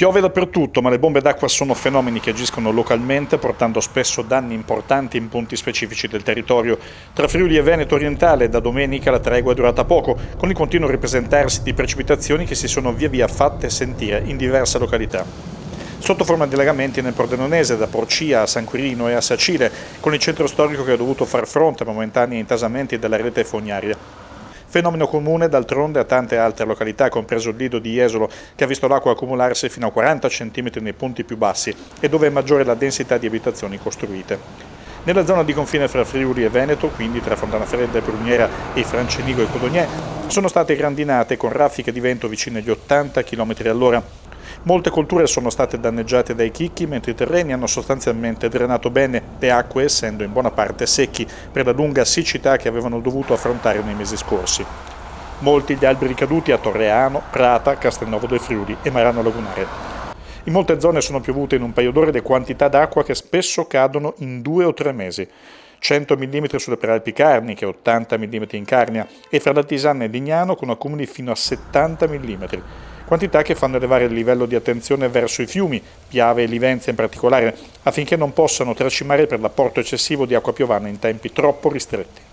Piove dappertutto, ma le bombe d'acqua sono fenomeni che agiscono localmente, portando spesso danni importanti in punti specifici del territorio. Tra Friuli e Veneto orientale, da domenica la tregua è durata poco, con il continuo ripresentarsi di precipitazioni che si sono via via fatte sentire in diverse località. Sotto forma di allagamenti nel Pordenonese, da Porcia a San Quirino e a Sacile, con il centro storico che ha dovuto far fronte a momentanei intasamenti della rete fognaria. Fenomeno comune d'altronde a tante altre località, compreso il lido di Jesolo, che ha visto l'acqua accumularsi fino a 40 cm nei punti più bassi e dove è maggiore la densità di abitazioni costruite. Nella zona di confine fra Friuli e Veneto, quindi tra Fontanafredda e Pruniera e Francenigo e Codognè, sono state grandinate con raffiche di vento vicine agli 80 km all'ora. Molte colture sono state danneggiate dai chicchi, mentre i terreni hanno sostanzialmente drenato bene le acque, essendo in buona parte secchi per la lunga siccità che avevano dovuto affrontare nei mesi scorsi. Molti gli alberi caduti a Torreano, Prata, Castelnuovo del Friuli e Marano Lagunare. In molte zone sono piovute in un paio d'ore le quantità d'acqua che spesso cadono in 2 o 3 mesi. 100 mm sulle Prealpi Carniche, 80 mm in Carnia e fra l'Altisanna e Lignano con accumuli fino a 70 mm. Quantità che fanno elevare il livello di attenzione verso i fiumi, Piave e Livenza in particolare, affinché non possano tracimare per l'apporto eccessivo di acqua piovana in tempi troppo ristretti.